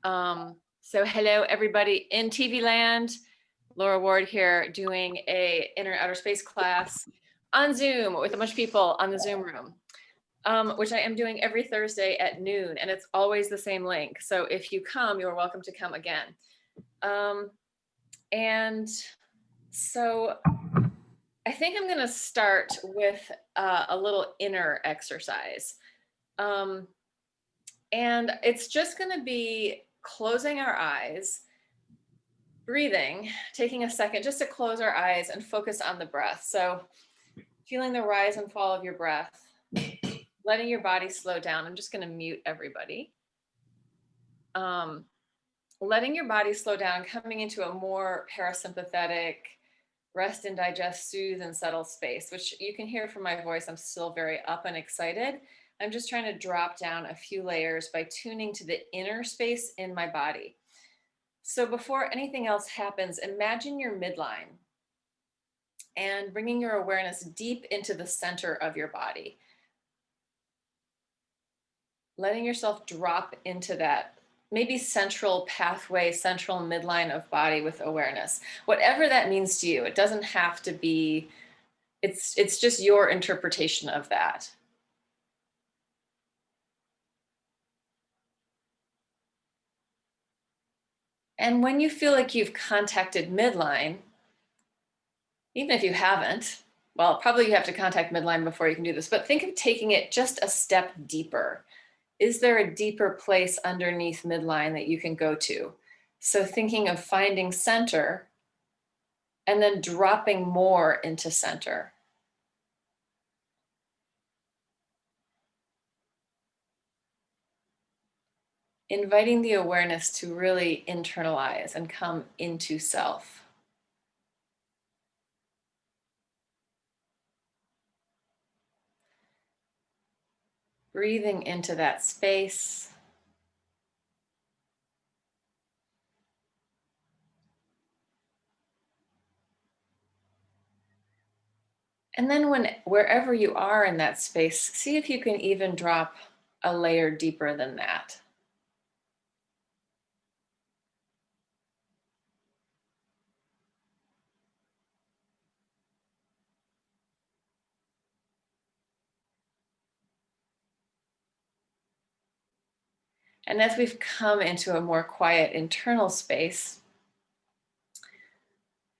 So hello everybody in TV land. Laura Ward here doing a inner outer space class on Zoom with a bunch of people on the Zoom room, which I am doing every Thursday at noon, and it's always the same link. So if you come, you are welcome to come again. And so I think I'm gonna start with a little inner exercise. And it's just gonna be closing our eyes, breathing, taking a second just to close our eyes and focus on the breath. So feeling the rise and fall of your breath, letting your body slow down. I'm just going to mute everybody. Letting your body slow down, coming into a more parasympathetic, rest and digest, soothe and settle space, which you can hear from my voice. I'm still very up and excited. I'm just trying to drop down a few layers by tuning to the inner space in my body. So before anything else happens, imagine your midline and bringing your awareness deep into the center of your body. Letting yourself drop into that maybe central pathway, central midline of body with awareness. Whatever that means to you, it doesn't have to be, it's just your interpretation of that. And when you feel like you've contacted midline, even if you haven't, well, probably you have to contact midline before you can do this, but think of taking it just a step deeper. Is there a deeper place underneath midline that you can go to? So thinking of finding center and then dropping more into center. Inviting the awareness to really internalize and come into self. Breathing into that space. And then wherever you are in that space, see if you can even drop a layer deeper than that. And as we've come into a more quiet internal space,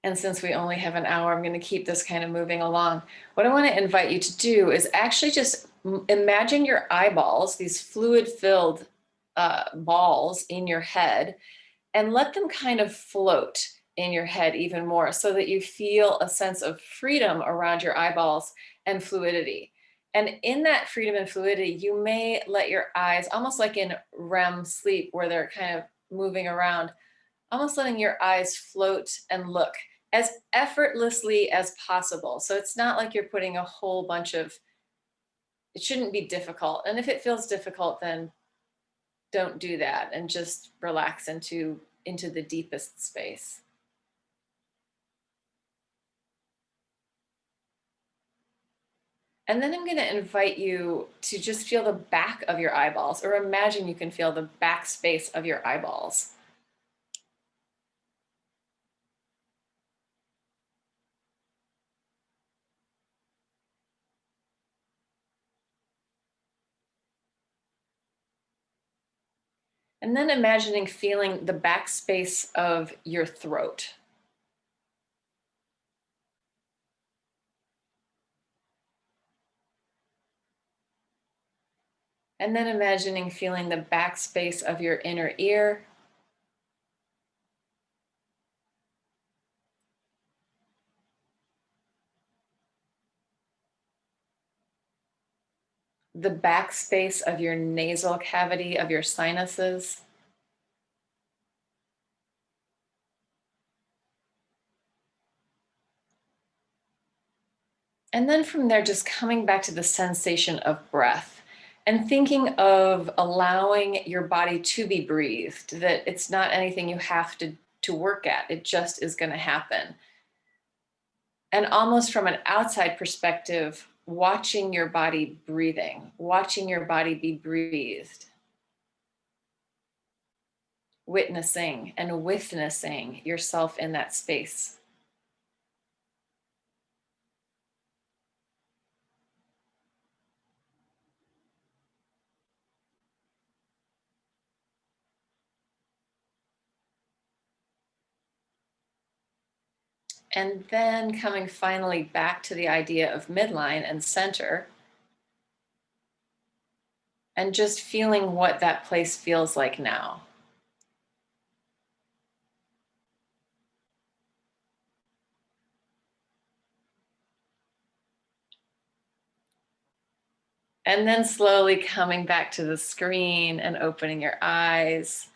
and since we only have an hour, I'm going to keep this kind of moving along. What I want to invite you to do is actually just imagine your eyeballs, these fluid-filled balls in your head, and let them kind of float in your head even more so that you feel a sense of freedom around your eyeballs and fluidity. And in that freedom and fluidity, you may let your eyes, almost like in REM sleep, where they're kind of moving around, almost letting your eyes float and look as effortlessly as possible. So it's not like you're putting a whole bunch of, it shouldn't be difficult. And if it feels difficult, then don't do that and just relax into the deepest space. And then I'm going to invite you to just feel the back of your eyeballs, or imagine you can feel the back space of your eyeballs. And then imagining feeling the back space of your throat. And then imagining feeling the back space of your inner ear. The back space of your nasal cavity, of your sinuses. And then from there, just coming back to the sensation of breath and thinking of allowing your body to be breathed, that it's not anything you have to work at, it just is going to happen. And almost from an outside perspective, watching your body breathing, watching your body be breathed. witnessing and witnessing yourself in that space. And then coming finally back to the idea of midline and center, and just feeling what that place feels like now. And then slowly coming back to the screen and opening your eyes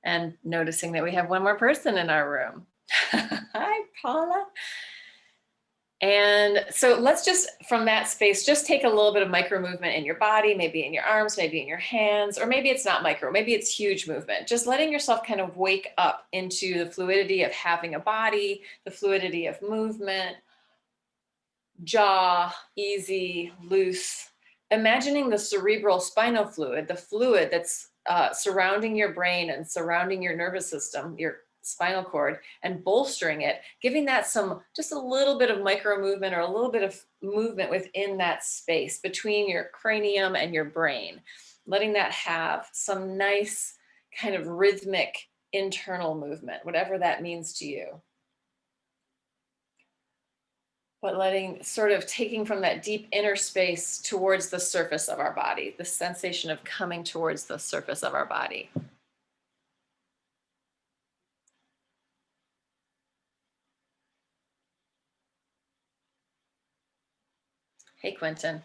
and noticing that we have one more person in our room. Hi, Paula. And so let's just, from that space, just take a little bit of micro movement in your body, maybe in your arms, maybe in your hands, or maybe it's not micro, maybe it's huge movement. Just letting yourself kind of wake up into the fluidity of having a body, the fluidity of movement, jaw, easy, loose. Imagining the cerebral spinal fluid, the fluid that's surrounding your brain and surrounding your nervous system, your spinal cord, and bolstering it, giving that some, just a little bit of micro movement or a little bit of movement within that space between your cranium and your brain, letting that have some nice kind of rhythmic internal movement, whatever that means to you. But letting, sort of taking from that deep inner space towards the surface of our body, the sensation of coming towards the surface of our body. Hey, Quentin.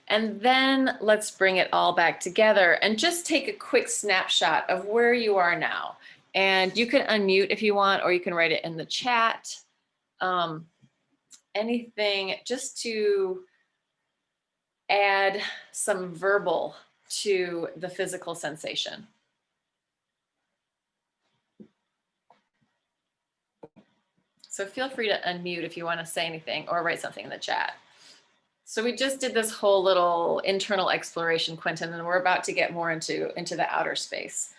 And then let's bring it all back together and just take a quick snapshot of where you are now. And you can unmute if you want, or you can write it in the chat. Anything just to add some verbal to the physical sensation. So feel free to unmute if you want to say anything or write something in the chat. So we just did this whole little internal exploration, Quentin, and we're about to get more into the outer space.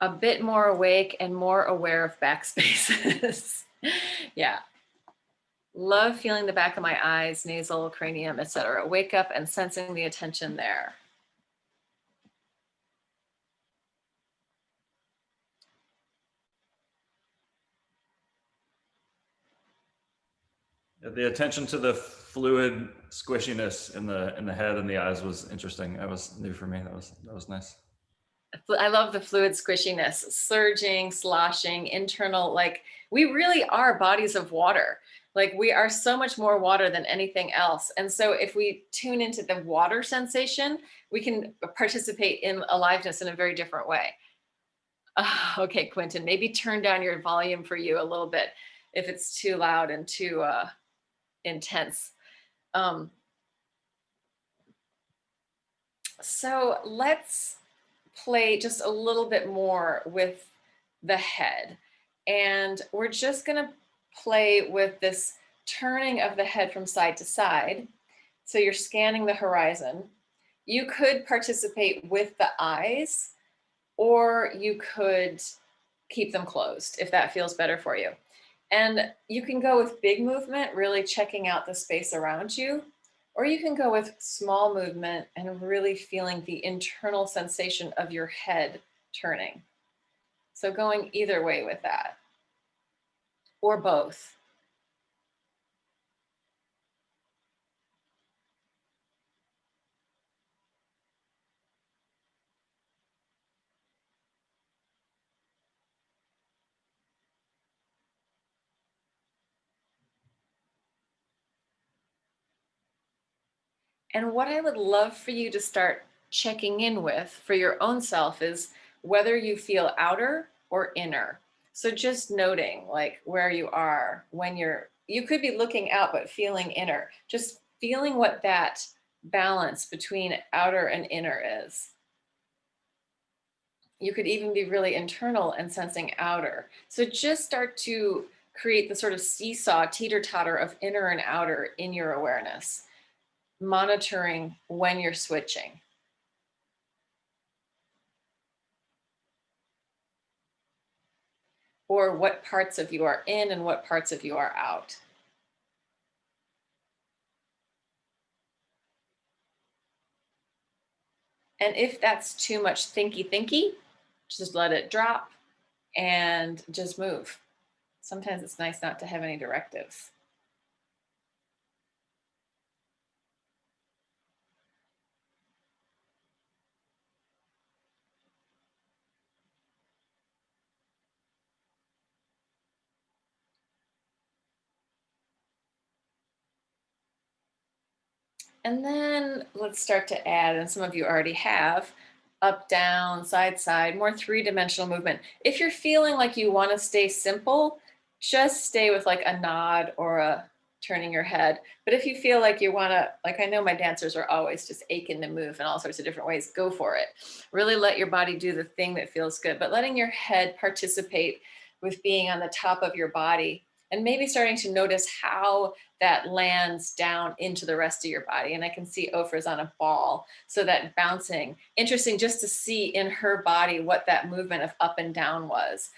A bit more awake and more aware of backspaces. Yeah. Love feeling the back of my eyes, nasal, cranium, etc. Wake up and sensing the attention there. The attention to the fluid squishiness in the head and the eyes was interesting. That was new for me. That was nice. I love the fluid squishiness, surging, sloshing, internal, like we really are bodies of water. Like we are so much more water than anything else. And so if we tune into the water sensation, we can participate in aliveness in a very different way. Okay, Quentin, maybe turn down your volume for you a little bit if it's too loud and too intense. So let's play just a little bit more with the head. And we're just gonna play with this turning of the head from side to side. So you're scanning the horizon. You could participate with the eyes, or you could keep them closed if that feels better for you. And you can go with big movement, really checking out the space around you, or you can go with small movement and really feeling the internal sensation of your head turning. So going either way with that, or both. And what I would love for you to start checking in with for your own self is whether you feel outer or inner. So just noting like where you are when you could be looking out, but feeling inner, just feeling what that balance between outer and inner is. You could even be really internal and sensing outer. So just start to create the sort of seesaw, teeter-totter of inner and outer in your awareness, monitoring when you're switching. or what parts of you are in and what parts of you are out. And if that's too much thinky, just let it drop and just move. Sometimes it's nice not to have any directives. And then let's start to add, and some of you already have, up, down, side, more three-dimensional movement. If you're feeling like you want to stay simple, just stay with like a nod or a turning your head. But if you feel like you want to, like I know my dancers are always just aching to move in all sorts of different ways, go for it. Really let your body do the thing that feels good, but letting your head participate with being on the top of your body and maybe starting to notice how that lands down into the rest of your body. And I can see Ofra's on a ball, so that bouncing. Interesting just to see in her body what that movement of up and down was.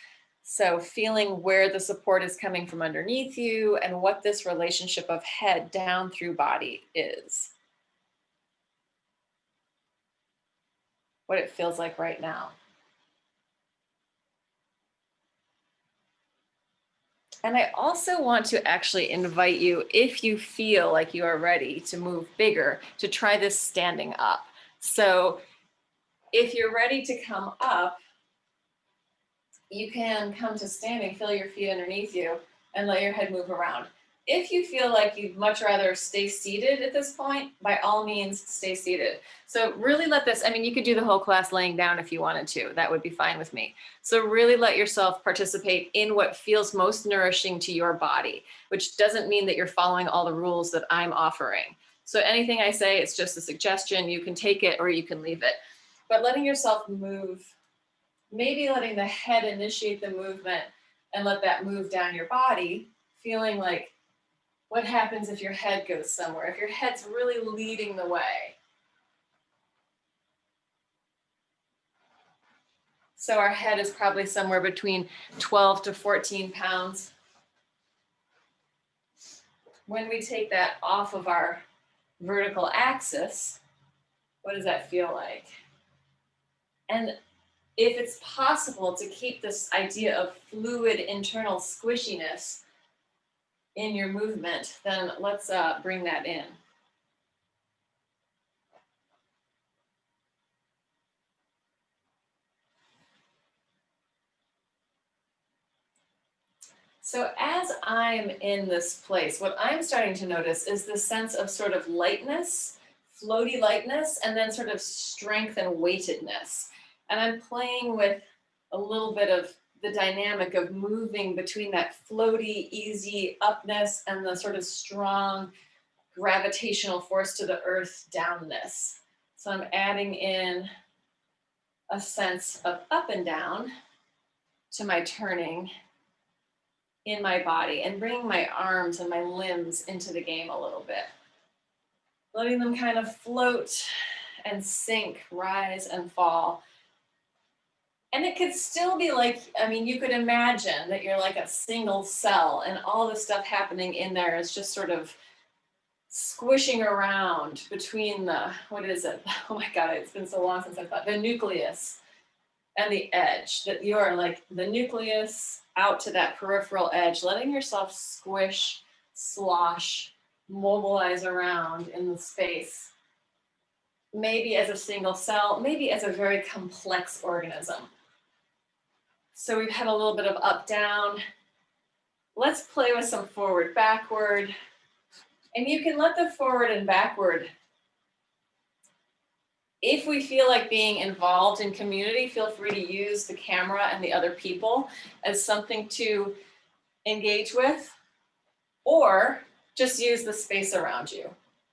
So feeling where the support is coming from underneath you and what this relationship of head down through body is. What it feels like right now. And I also want to actually invite you, if you feel like you are ready to move bigger, to try this standing up. So if you're ready to come up, you can come to standing, feel your feet underneath you, and let your head move around. If you feel like you'd much rather stay seated at this point, by all means, stay seated. So really let this, I mean, you could do the whole class laying down if you wanted to. That would be fine with me. So really let yourself participate in what feels most nourishing to your body, which doesn't mean that you're following all the rules that I'm offering. So anything I say, it's just a suggestion. You can take it or you can leave it. But letting yourself move, maybe letting the head initiate the movement and let that move down your body, feeling like, what happens if your head goes somewhere? If your head's really leading the way. So our head is probably somewhere between 12 to 14 pounds. When we take that off of our vertical axis, what does that feel like? And if it's possible to keep this idea of fluid internal squishiness in your movement, then let's bring that in. So as I'm in this place, what I'm starting to notice is the sense of sort of lightness, floaty lightness, and then sort of strength and weightedness. And I'm playing with a little bit of the dynamic of moving between that floaty, easy upness and the sort of strong gravitational force to the earth downness. So I'm adding in a sense of up and down to my turning in my body and bringing my arms and my limbs into the game a little bit. Letting them kind of float and sink, rise and fall. And it could still be like, I mean, you could imagine that you're like a single cell and all the stuff happening in there is just sort of squishing around between the, what is it? Oh my God, it's been so long since I thought, the nucleus and the edge, that you're like the nucleus out to that peripheral edge, letting yourself squish, slosh, mobilize around in the space. Maybe as a single cell, maybe as a very complex organism. So we've had a little bit of up, down. Let's play with some forward, backward. And you can let the forward and backward, if we feel like being involved in community, feel free to use the camera and the other people as something to engage with, or just use the space around you,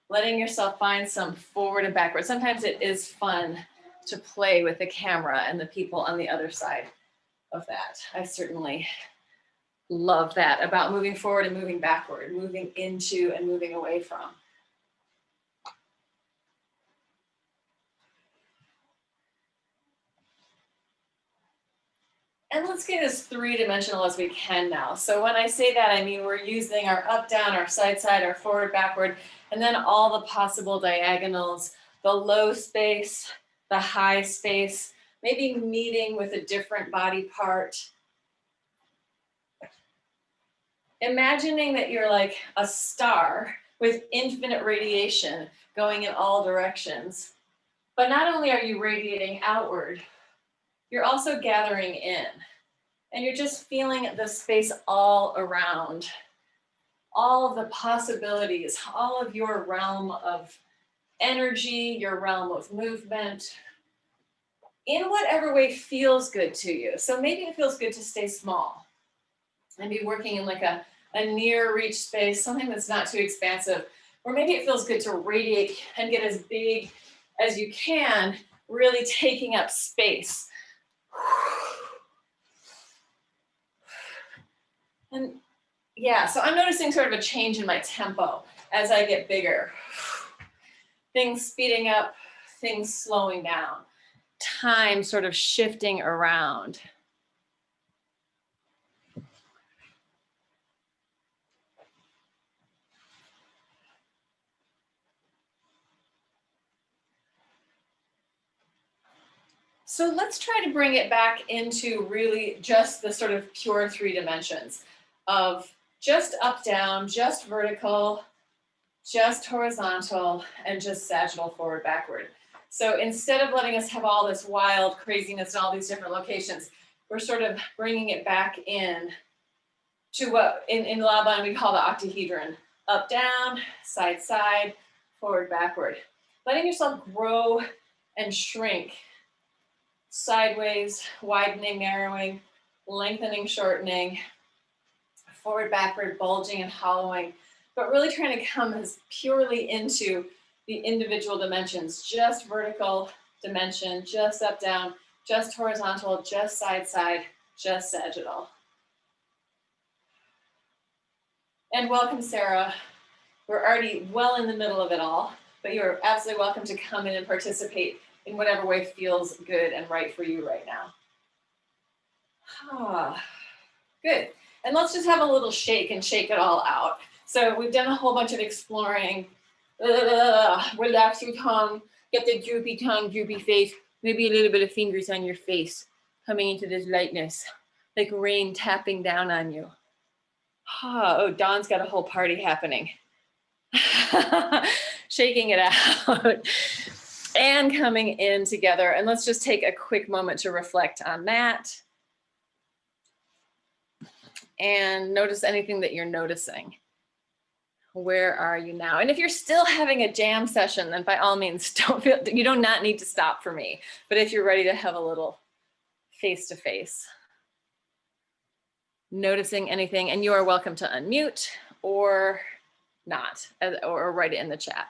letting yourself find some forward and backward. Sometimes it is fun to play with the camera and the people on the other side of that. I certainly love that about moving forward and moving backward, moving into and moving away from. And let's get as three-dimensional as we can now. So when I say that, I mean we're using our up, down, our side, side, our forward, backward, and then all the possible diagonals, the low space, the high space, maybe meeting with a different body part. Imagining that you're like a star with infinite radiation going in all directions. But not only are you radiating outward, you're also gathering in. And you're just feeling the space all around, all of the possibilities, all of your realm of energy, your realm of movement, in whatever way feels good to you. So maybe it feels good to stay small and be working in like a near reach space, something that's not too expansive. Or maybe it feels good to radiate and get as big as you can, really taking up space. And yeah, so I'm noticing sort of a change in my tempo as I get bigger. Things speeding up, things slowing down, time sort of shifting around. So let's try to bring it back into really just the sort of pure three dimensions of just up, down, just vertical, just horizontal, and just sagittal, forward, backward. So instead of letting us have all this wild craziness in all these different locations, we're sort of bringing it back in to what in Laban we call the octahedron. Up, down, side, side, forward, backward. Letting yourself grow and shrink. Sideways, widening, narrowing, lengthening, shortening, forward, backward, bulging and hollowing, but really trying to come as purely into the individual dimensions, just vertical dimension, just up, down, just horizontal, just side, side, just sagittal. And welcome, Sarah. We're already well in the middle of it all, but you're absolutely welcome to come in and participate in whatever way feels good and right for you right now. Good. And let's just have a little shake and shake it all out. So we've done a whole bunch of exploring. Relax your tongue, get the droopy tongue, droopy face, maybe a little bit of fingers on your face, coming into this lightness, like rain tapping down on you. Oh, Dawn's got a whole party happening. Shaking it out. And coming in together. And let's just take a quick moment to reflect on that. And notice anything that you're noticing. Where are you now? And if you're still having a jam session, then by all means, you do not need to stop for me. But if you're ready to have a little face-to-face, noticing anything, and you are welcome to unmute or not, or write it in the chat.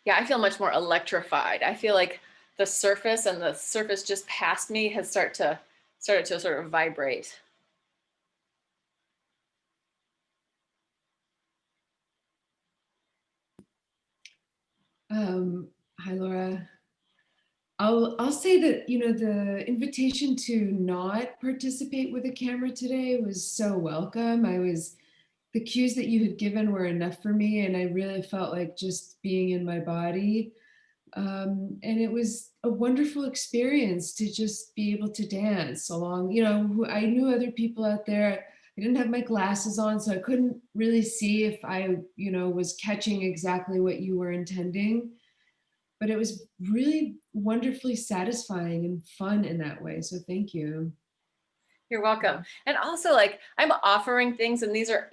Yeah, I feel much more electrified. I feel like the surface and the surface just past me has started to sort of vibrate. Hi, Laura. I'll say that, you know, the invitation to not participate with a camera today was so welcome. The cues that you had given were enough for me, and I really felt like just being in my body. And it was a wonderful experience to just be able to dance along. You know, I knew other people out there. I didn't have my glasses on, so I couldn't really see if I, you know, was catching exactly what you were intending. But it was really wonderfully satisfying and fun in that way. So thank you. You're welcome. And also, like, I'm offering things, and these are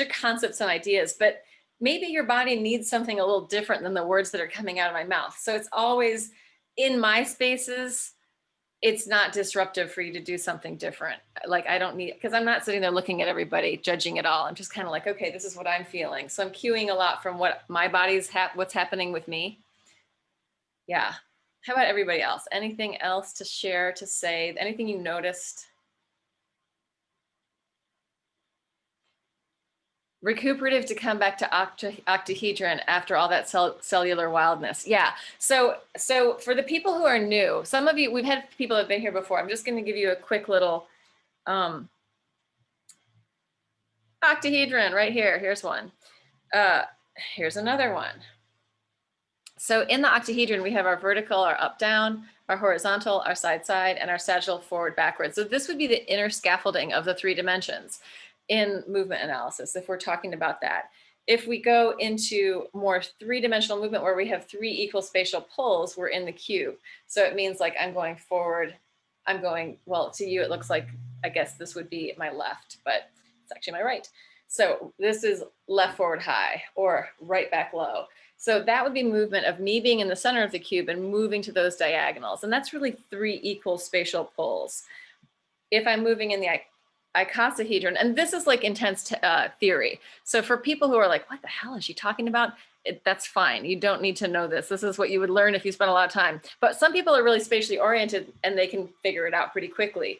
concepts and ideas, but maybe your body needs something a little different than the words that are coming out of my mouth. So it's always in my spaces. It's not disruptive for you to do something different. Like, I don't need, because I'm not sitting there looking at everybody, judging it all. I'm just kind of like, okay, this is what I'm feeling. So I'm cueing a lot from what my body's what's happening with me. Yeah. How about everybody else? Anything else to share, to say, anything you noticed? recuperative to come back to octahedron after all that cellular wildness. Yeah. So for the people who are new, some of you, we've had people who have been here before. I'm just going to give you a quick little octahedron right here. Here's one. Here's another one. So in the octahedron, we have our vertical, our up, down, our horizontal, our side, side, and our sagittal forward, backwards. So this would be the inner scaffolding of the 3 dimensions in movement analysis, if we're talking about that. If we go into more 3-dimensional movement where we have 3 equal spatial poles, we're in the cube. So it means like I'm going forward, I'm going, well, to you, it looks like, I guess this would be my left, but it's actually my right. So this is left forward high or right back low. So that would be movement of me being in the center of the cube and moving to those diagonals. And that's really 3 equal spatial poles. If I'm moving in the icosahedron, and this is like intense theory. So for people who are like, what the hell is she talking about? That's fine. You don't need to know this. This is what you would learn if you spent a lot of time. But some people are really spatially oriented and they can figure it out pretty quickly.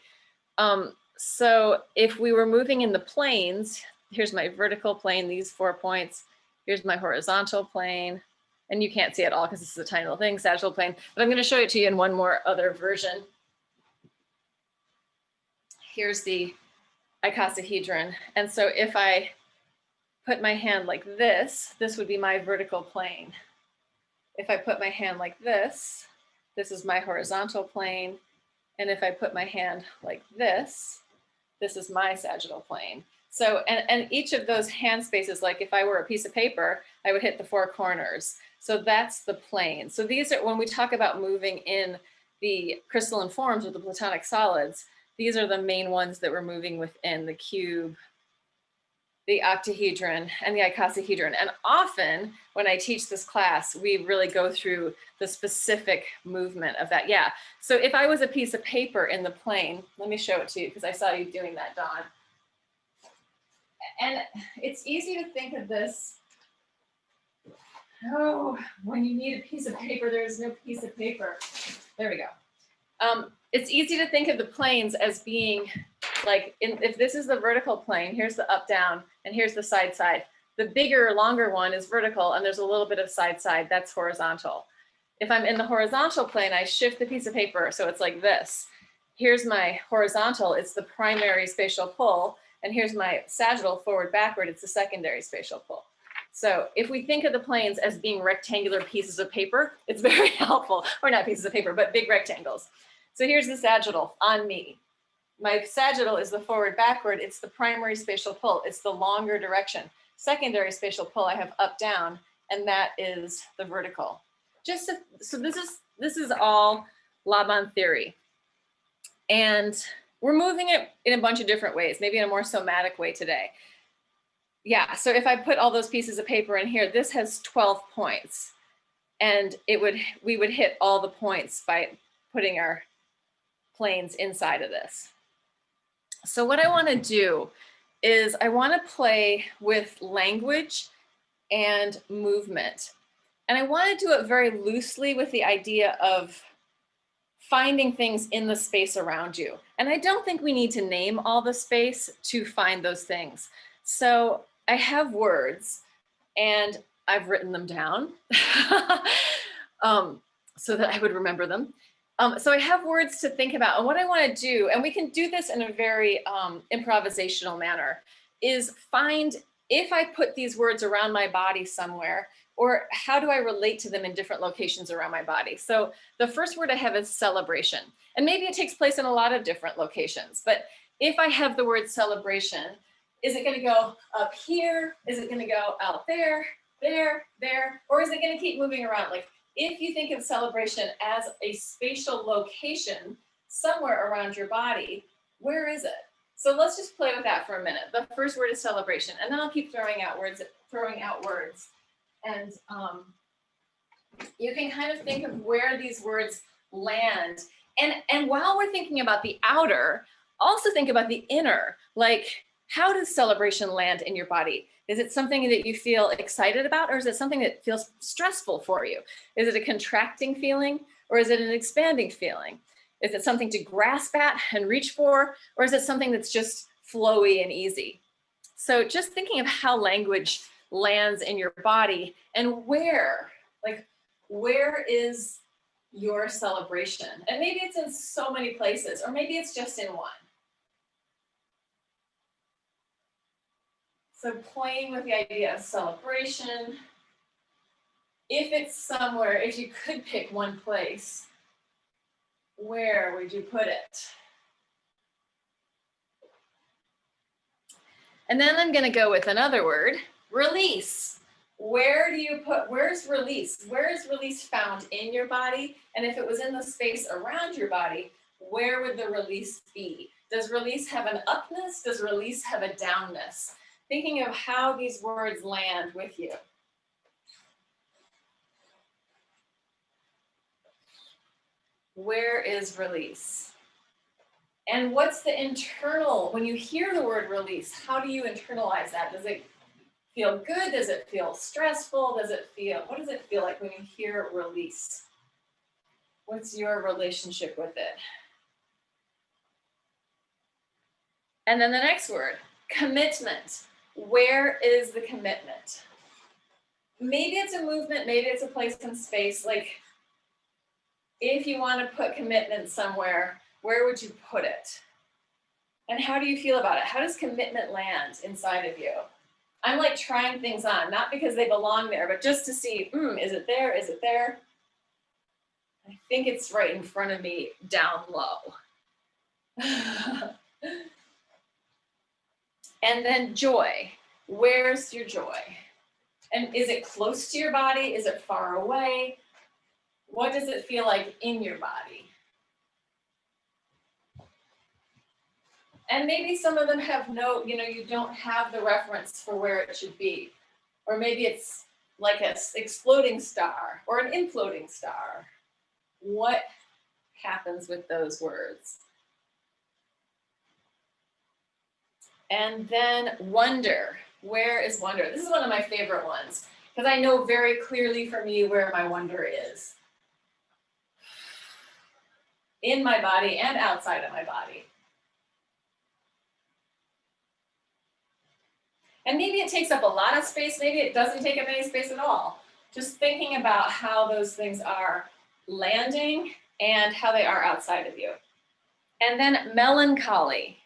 So if we were moving in the planes, here's my vertical plane, these 4 points. Here's my horizontal plane. And you can't see it all because this is a tiny little thing, sagittal plane. But I'm going to show it to you in one more other version. Here's the icosahedron. And so if I put my hand like this, this would be my vertical plane. If I put my hand like this is my horizontal plane. And if I put my hand like this is my sagittal plane. So, and each of those hand spaces, like if I were a piece of paper, I would hit the 4 corners. So that's the plane. So these are, when we talk about moving in the crystalline forms or the platonic solids, these are the main ones that we're moving within: the cube, the octahedron, and the icosahedron. And often when I teach this class, we really go through the specific movement of that. Yeah. So if I was a piece of paper in the plane, let me show it to you because I saw you doing that, Dawn. And it's easy to think of this. Oh, when you need a piece of paper, there is no piece of paper. There we go. It's easy to think of the planes as being like, if this is the vertical plane, here's the up, down, and here's the side, side. The bigger, longer one is vertical, and there's a little bit of side, side. That's horizontal. If I'm in the horizontal plane, I shift the piece of paper, so it's like this. Here's my horizontal, it's the primary spatial pull, and here's my sagittal, forward, backward, it's the secondary spatial pull. So if we think of the planes as being rectangular pieces of paper, it's very helpful, or not pieces of paper, but big rectangles. So here's the sagittal on me. My sagittal is the forward, backward, it's the primary spatial pull, it's the longer direction. Secondary spatial pull, I have up, down, and that is the vertical. So this is all Laban theory. And we're moving it in a bunch of different ways, maybe in a more somatic way today. Yeah, so if I put all those pieces of paper in here, this has 12 points. And we would hit all the points by putting our planes inside of this. So what I want to do is I want to play with language and movement. And I want to do it very loosely with the idea of finding things in the space around you. And I don't think we need to name all the space to find those things. So I have words and I've written them down so that I would remember them. So I have words to think about. And what I want to do, and we can do this in a very improvisational manner, is find if I put these words around my body somewhere, or how do I relate to them in different locations around my body? So the first word I have is celebration. And maybe it takes place in a lot of different locations. But if I have the word celebration, is it going to go up here? Is it going to go out there, there, there? Or is it going to keep moving around? Like, if you think of celebration as a spatial location somewhere around your body, where is it? So let's just play with that for a minute. The first word is celebration, and then I'll keep throwing out words. And you can kind of think of where these words land. And while we're thinking about the outer, also think about the inner. Like, how does celebration land in your body? Is it something that you feel excited about, or is it something that feels stressful for you? Is it a contracting feeling, or is it an expanding feeling? Is it something to grasp at and reach for, or is it something that's just flowy and easy? So just thinking of how language lands in your body and where, like, where is your celebration? And maybe it's in so many places, or maybe it's just in one. So playing with the idea of celebration. If it's somewhere, if you could pick one place, where would you put it? And then I'm going to go with another word, release. Where do you put, where's release? Where is release found in your body? And if it was in the space around your body, where would the release be? Does release have an upness? Does release have a downness? Thinking of how these words land with you. Where is release? And what's the internal, when you hear the word release, how do you internalize that? Does it feel good? Does it feel stressful? Does it feel, what does it feel like when you hear release? What's your relationship with it? And then the next word, commitment. Where is the commitment? Maybe it's a movement, maybe it's a place in space. Like, if you want to put commitment somewhere, where would you put it? And how do you feel about it? How does commitment land inside of you? I'm like trying things on, not because they belong there, but just to see, is it there? Is it there? I think it's right in front of me, down low. And then joy. Where's your joy? And is it close to your body? Is it far away? What does it feel like in your body? And maybe some of them have no, you don't have the reference for where it should be. Or maybe it's like an exploding star or an imploding star. What happens with those words? And then wonder. Where is wonder? This is one of my favorite ones because I know very clearly for me where my wonder is. In my body and outside of my body. And maybe it takes up a lot of space, maybe it doesn't take up any space at all. Just thinking about how those things are landing and how they are outside of you. And then melancholy.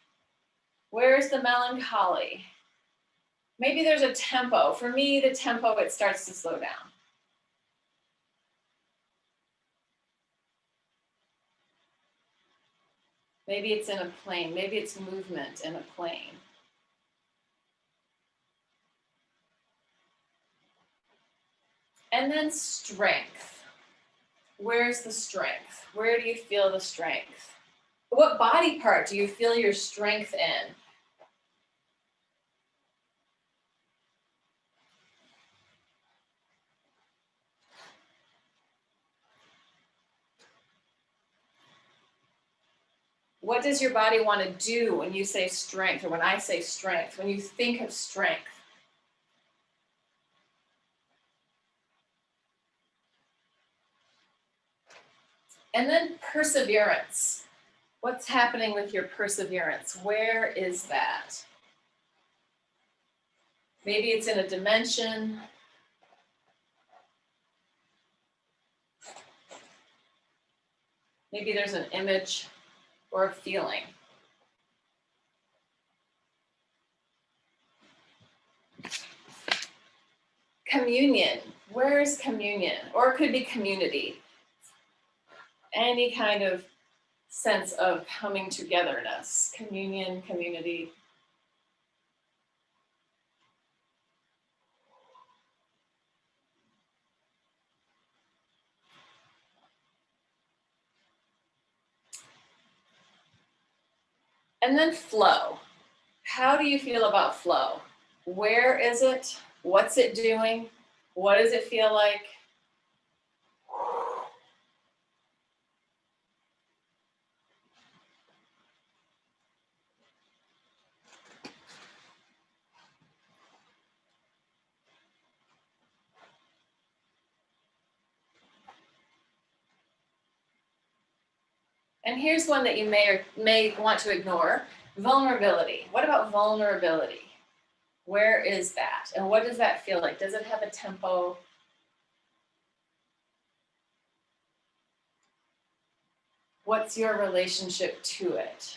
Where's the melancholy? Maybe there's a tempo. For me, the tempo, it starts to slow down. Maybe it's in a plane. Maybe it's movement in a plane. And then strength. Where's the strength? Where do you feel the strength? What body part do you feel your strength in? What does your body want to do when you say strength, or when I say strength, when you think of strength? And then perseverance. What's happening with your perseverance? Where is that? Maybe it's in a dimension. Maybe there's an image or a feeling. Communion. Where is communion? Or it could be community. Any kind of sense of coming togetherness. Communion, community. And then flow. How do you feel about flow? Where is it? What's it doing? What does it feel like? And here's one that you may or may want to ignore, vulnerability. What about vulnerability? Where is that? And what does that feel like? Does it have a tempo? What's your relationship to it?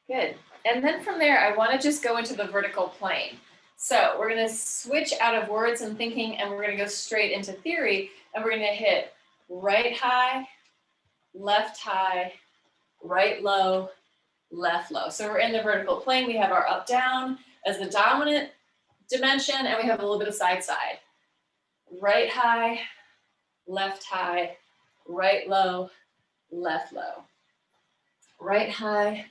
Good. And then from there, I want to just go into the vertical plane. So we're going to switch out of words and thinking, and we're going to go straight into theory, and we're going to hit right high, left high, right low, left low. So we're in the vertical plane. We have our up down as the dominant dimension, and we have a little bit of side side. Right high, left high, right low, left low. Right high,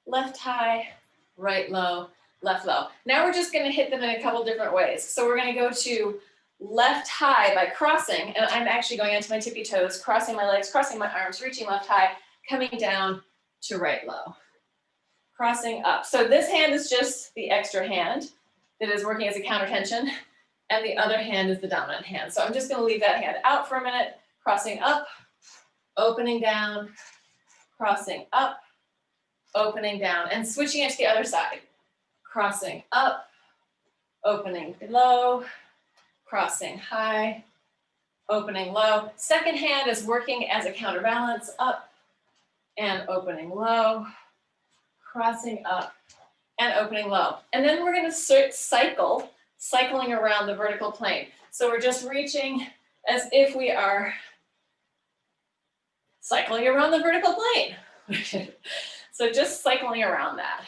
left high, right low, left low. Now we're just going to hit them in a couple different ways. So we're going to go to left high by crossing, and I'm actually going onto my tippy toes, crossing my legs, crossing my arms, reaching left high, coming down to right low. Crossing up. So this hand is just the extra hand that is working as a counter tension, and the other hand is the dominant hand. So I'm just going to leave that hand out for a minute, crossing up, opening down, crossing up, opening down, and switching it to the other side. Crossing up, opening low, crossing high, opening low. Second hand is working as a counterbalance, up and opening low, crossing up and opening low. And then we're going to cycling around the vertical plane. So we're just reaching as if we are cycling around the vertical plane. So just cycling around that.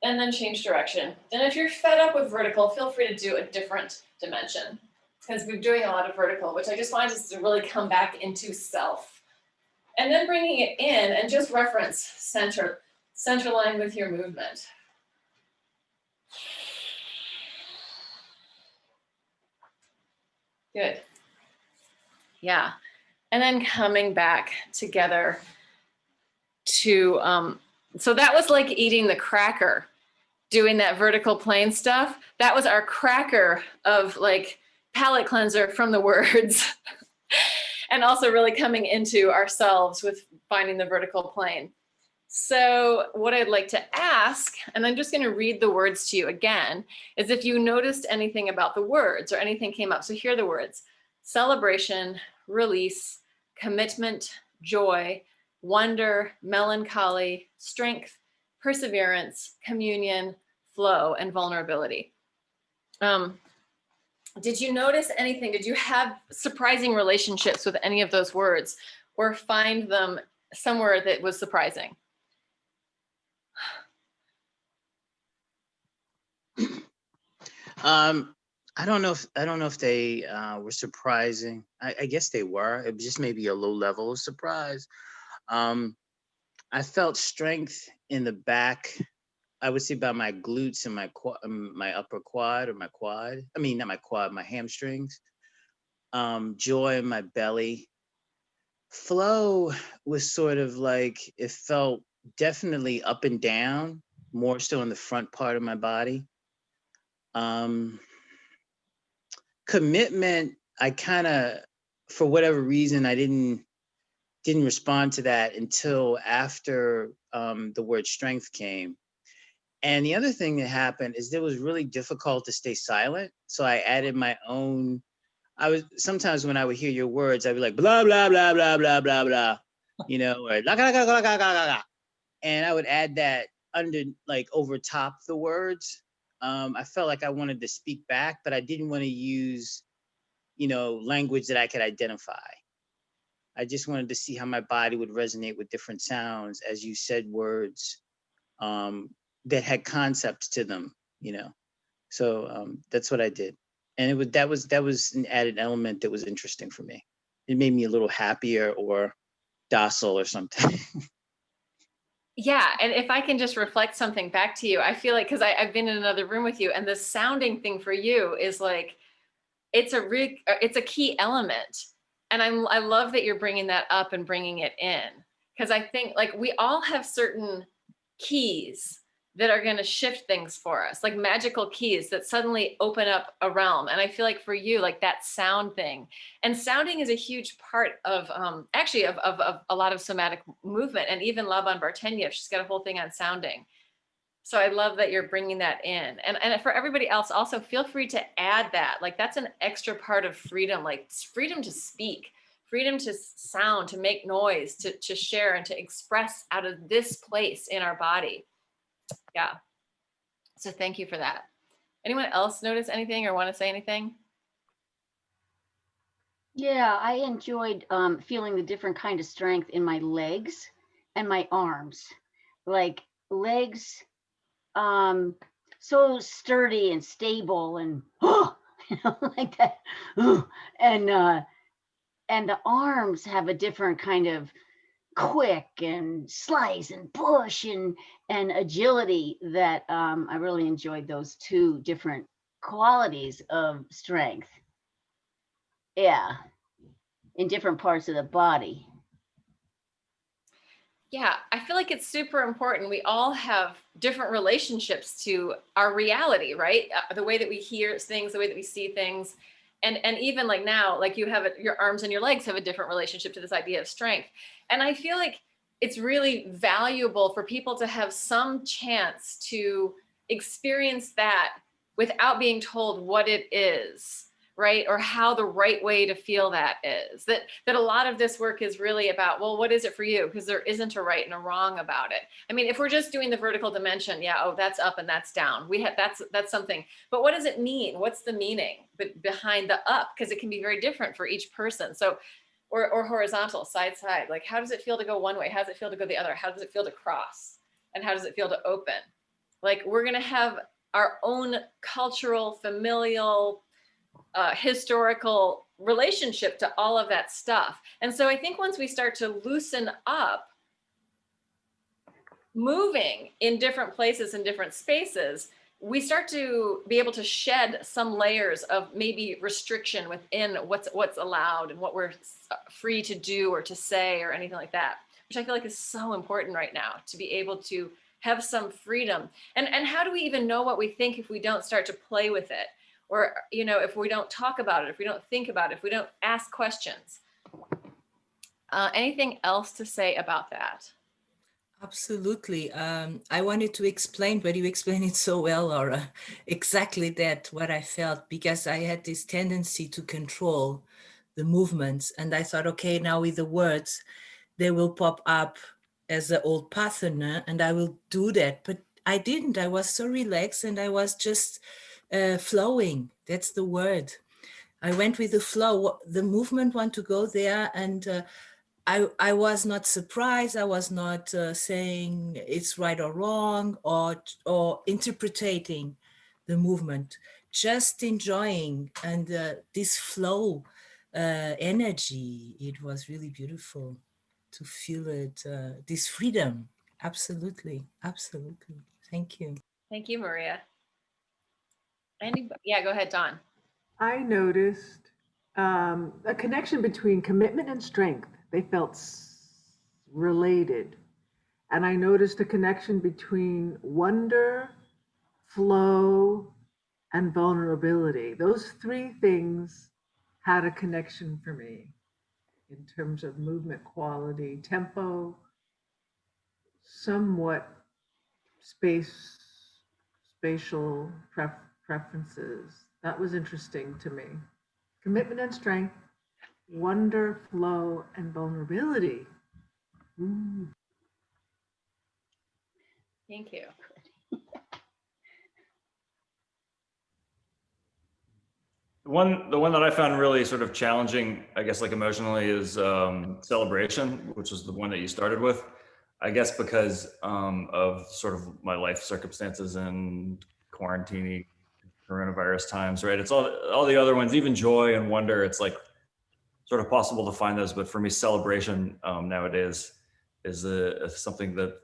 And then change direction. And if you're fed up with vertical, feel free to do a different dimension, because we're doing a lot of vertical, which I just wanted us to really come back into self. And then bringing it in and just reference center line with your movement. Good. Yeah. And then coming back together to, so that was like eating the cracker, doing that vertical plane stuff. That was our cracker of like palate cleanser from the words. And also really coming into ourselves with finding the vertical plane. So what I'd like to ask, and I'm just going to read the words to you again, is if you noticed anything about the words or anything came up. So here are the words: celebration, release, commitment, joy, wonder, melancholy, strength, perseverance, communion, flow, and vulnerability. Did you notice anything? Did you have surprising relationships with any of those words, or find them somewhere that was surprising? I don't know if they were surprising. I guess they were. It was just maybe a low level of surprise. I felt strength in the back. I would say by my glutes and my upper quad, or my quad. I mean, not my quad, my hamstrings. Joy in my belly. Flow was sort of like, it felt definitely up and down, more so in the front part of my body. Commitment, I kind of, for whatever reason, I didn't respond to that until after the word strength came. And the other thing that happened is it was really difficult to stay silent. So I added my own. Sometimes when I would hear your words, I'd be like, blah, blah, blah, blah, blah, blah, blah, or la, la, la, la, la, la, la. And I would add that over top the words. I felt like I wanted to speak back, but I didn't want to use, language that I could identify. I just wanted to see how my body would resonate with different sounds as you said words that had concepts to them, So that's what I did. And that was an added element that was interesting for me. It made me a little happier or docile or something. Yeah, and if I can just reflect something back to you, I feel like, because I've been in another room with you, and the sounding thing for you is like, it's a key element. And I love that you're bringing that up and bringing it in, Because I think like we all have certain keys that are going to shift things for us, like magical keys that suddenly open up a realm. And I feel like for you, like that sound thing, and sounding is a huge part of actually of a lot of somatic movement. And even Laban Barteniev, she's got a whole thing on sounding. So I love that you're bringing that in. And for everybody else, also feel free to add that. Like that's an extra part of freedom, like freedom to speak, freedom to sound, to make noise, to share and to express out of this place in our body. Yeah. So thank you for that. Anyone else notice anything or want to say anything? Yeah, I enjoyed feeling the different kind of strength in my legs and my arms. Like legs, so sturdy and stable and like that. And the arms have a different kind of quick and slice and push and agility that I really enjoyed those two different qualities of strength. Yeah, in different parts of the body. Yeah, I feel like it's super important. We all have different relationships to our reality, right? The way that we hear things, the way that we see things. And even like now, like you have your arms and your legs have a different relationship to this idea of strength. And I feel like it's really valuable for people to have some chance to experience that without being told what it is, right? Or how the right way to feel that is. That a lot of this work is really about, well, what is it for you? Because there isn't a right and a wrong about it. I mean, if we're just doing the vertical dimension, yeah, oh, that's up and that's down. We have that's something. But what does it mean? What's the meaning behind the up? Because it can be very different for each person. So, or horizontal, side, like, how does it feel to go one way? How does it feel to go the other? How does it feel to cross? And how does it feel to open? Like, we're going to have our own cultural, familial, historical relationship to all of that stuff. And so I think once we start to loosen up moving in different places and different spaces, we start to be able to shed some layers of maybe restriction within what's allowed and what we're free to do or to say or anything like that, which I feel like is so important right now, to be able to have some freedom. And how do we even know what we think if we don't start to play with it? Or, you know, if we don't talk about it, if we don't think about it, if we don't ask questions. Anything else to say about that? Absolutely. I wanted to explain, but you explained it so well, Laura, exactly that, what I felt, because I had this tendency to control the movements. And I thought, okay, now with the words, they will pop up as the old pattern, and I will do that. But I didn't. I was so relaxed and I was just flowing. That's the word. I went with the flow. The movement want to go there, and I was not surprised. I was not saying it's right or wrong, or interpreting the movement. Just enjoying, and this flow energy. It was really beautiful to feel it. This freedom. Absolutely, absolutely. Thank you. Thank you, Maria. Yeah, go ahead, Dawn. I noticed a connection between commitment and strength. They felt related. And I noticed a connection between wonder, flow, and vulnerability. Those three things had a connection for me in terms of movement quality, tempo, somewhat space, spatial preferences. That was interesting to me. Commitment and strength, wonder, flow, and vulnerability. Ooh. Thank you. The one that I found really sort of challenging, I guess, like emotionally, is celebration, which was the one that you started with. I guess because of sort of my life circumstances and quarantine, coronavirus times, right? It's all the other ones, even joy and wonder. It's like sort of possible to find those, but for me, celebration nowadays is something that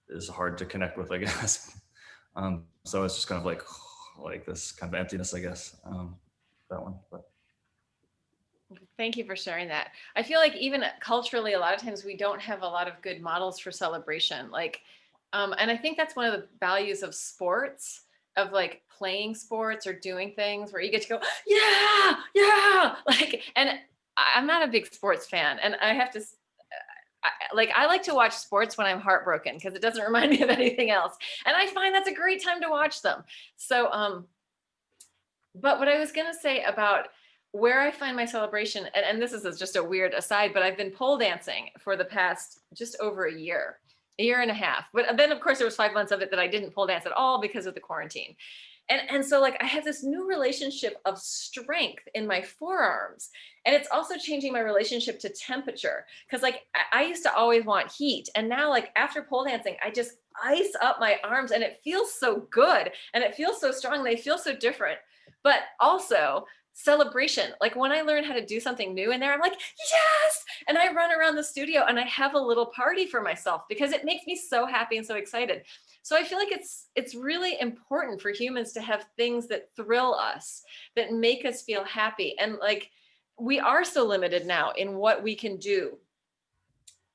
is hard to connect with, I guess. So it's just kind of like this kind of emptiness, I guess. That one. But. Thank you for sharing that. I feel like even culturally, a lot of times we don't have a lot of good models for celebration. Like, and I think that's one of the values of sports, of like playing sports or doing things where you get to go, yeah, yeah. Like, and I'm not a big sports fan, and I have to, I like to watch sports when I'm heartbroken because it doesn't remind me of anything else. And I find that's a great time to watch them. So, but what I was going to say about where I find my celebration, and this is just a weird aside, but I've been pole dancing for the past just over a year and a half. But then, of course, there was 5 months of it that I didn't pole dance at all because of the quarantine. And so like I have this new relationship of strength in my forearms. And it's also changing my relationship to temperature. Cause like I used to always want heat. And now like after pole dancing, I just ice up my arms and it feels so good. And it feels so strong. They feel so different. But also celebration. Like when I learn how to do something new in there, I'm like, yes. And I run around the studio and I have a little party for myself because it makes me so happy and so excited. So I feel like it's really important for humans to have things that thrill us, that make us feel happy. And like we are so limited now in what we can do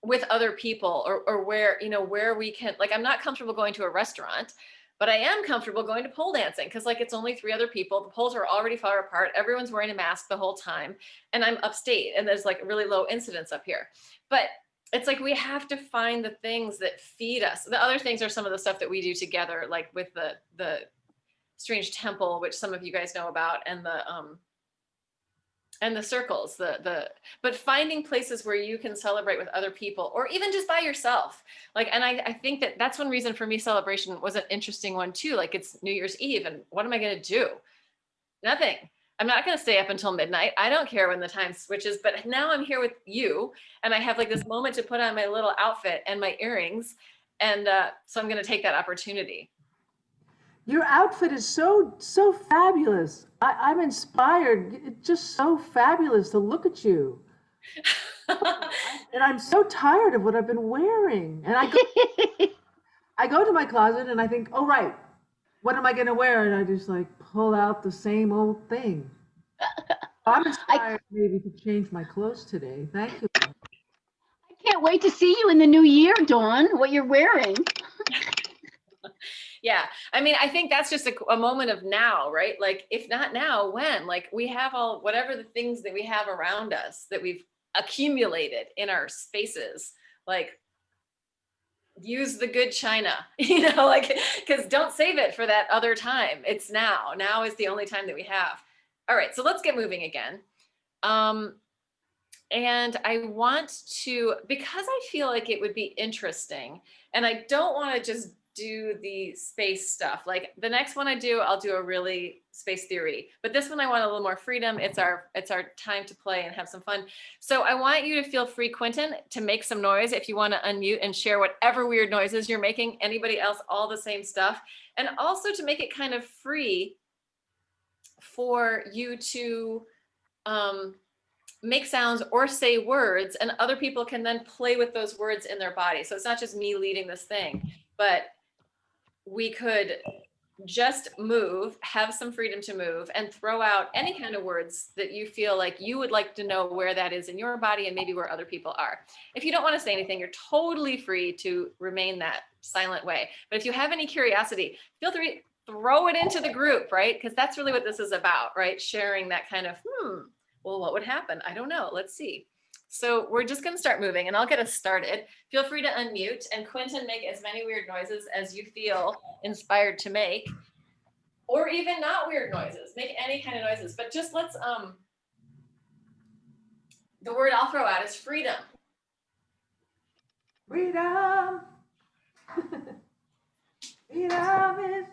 with other people or where, you know, where we can, like I'm not comfortable going to a restaurant, but I am comfortable going to pole dancing because like it's only 3 other people. The poles are already far apart. Everyone's wearing a mask the whole time. And I'm upstate and there's like really low incidence up here. But it's like we have to find the things that feed us. The other things are some of the stuff that we do together, like with the strange temple, which some of you guys know about, and the circles, but finding places where you can celebrate with other people or even just by yourself. Like, and I think that that's one reason for me celebration was an interesting one too. Like it's New Year's Eve and what am I going to do? Nothing. I'm not going to stay up until midnight. I don't care when the time switches, but now I'm here with you and I have like this moment to put on my little outfit and my earrings. And so I'm going to take that opportunity. Your outfit is so fabulous. I'm inspired. It's just so fabulous to look at you. And I'm so tired of what I've been wearing. And I go to my closet and I think, oh, right, what am I going to wear? And I just like pull out the same old thing. I'm inspired maybe to change my clothes today. Thank you. I can't wait to see you in the new year, Dawn, what you're wearing. Yeah. I mean, I think that's just a moment of now, right? Like if not now, when? Like we have all, whatever the things that we have around us that we've accumulated in our spaces, like use the good china, you know, like, because don't save it for that other time. It's now. Now is the only time that we have. All right, so let's get moving again. And I want to, because I feel like it would be interesting, and I don't want to just do the space stuff. Like the next one I do, I'll do a really space theory, but this one I want a little more freedom. It's our time to play and have some fun. So I want you to feel free, Quentin, to make some noise if you want to unmute and share whatever weird noises you're making. Anybody else, all the same stuff. And also to make it kind of free for you to make sounds or say words, and other people can then play with those words in their body. So it's not just me leading this thing, but we could just move, have some freedom to move, and throw out any kind of words that you feel like you would like to know where that is in your body and maybe where other people are. If you don't want to say anything, you're totally free to remain that silent way. But if you have any curiosity, feel free, throw it into the group, right? Because that's really what this is about, right? Sharing that kind of, well, what would happen? I don't know. Let's see. So we're just going to start moving and I'll get us started. Feel free to unmute, and Quentin, make as many weird noises as you feel inspired to make, or even not weird noises. Make any kind of noises, but just let's, the word I'll throw out is freedom. Freedom. Freedom is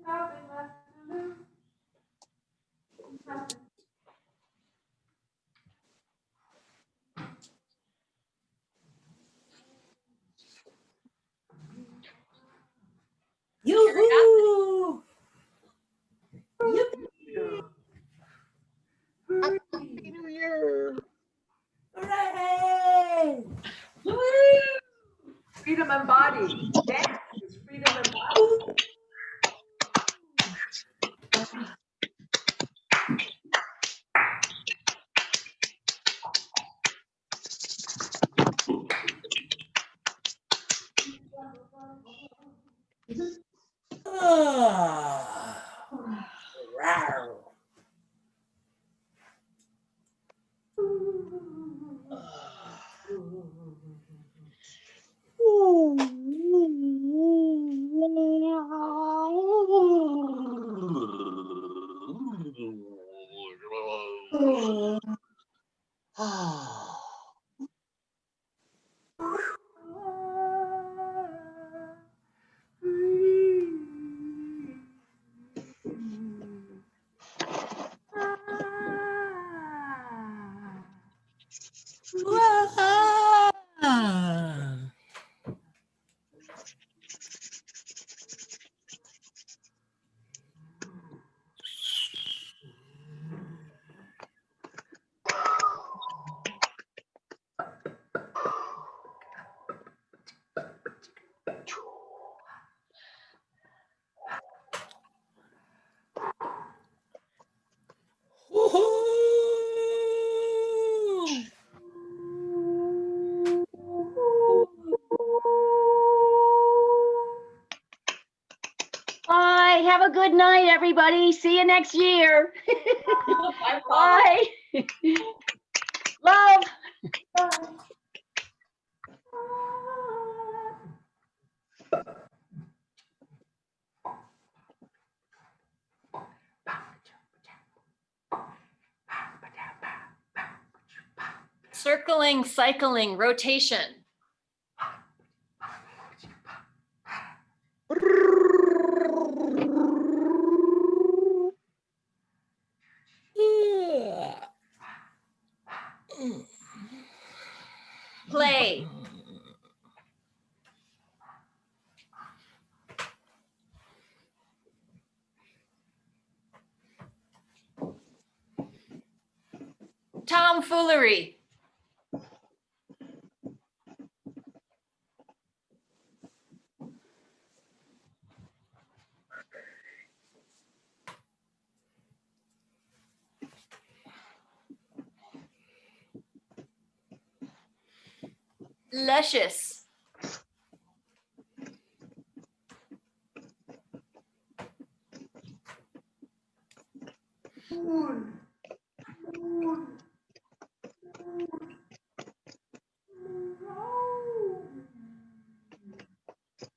nothing left to lose. Nothing. Yoo-hoo! Happy New Year! Hooray! Freedom embodied. Dance is freedom embodied. Bye. Have a good night, everybody. See you next year. Bye. Love. Circling, cycling, rotation. Play. Tomfoolery. Luscious.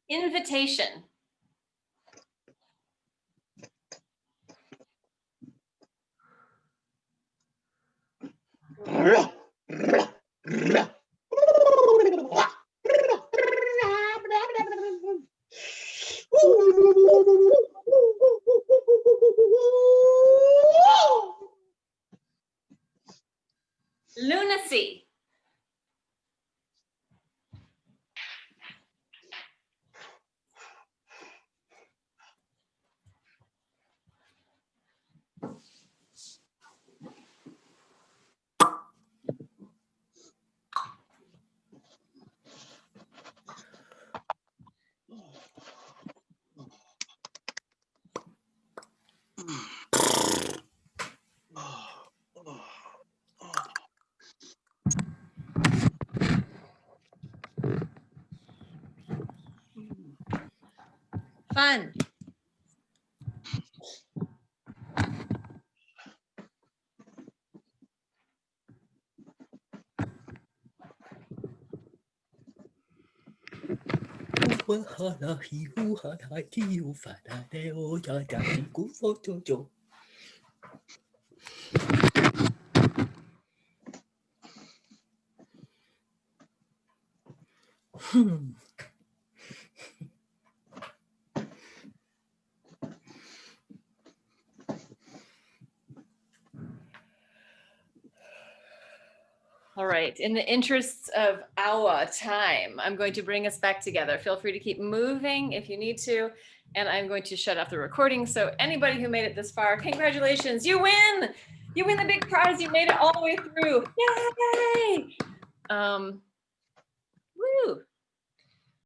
Invitation. Lunacy. Fun. All right, in the interests of our time, I'm going to bring us back together. Feel free to keep moving if you need to, and I'm going to shut off the recording. So anybody who made it this far, congratulations, you win! You win the big prize, you made it all the way through, yay!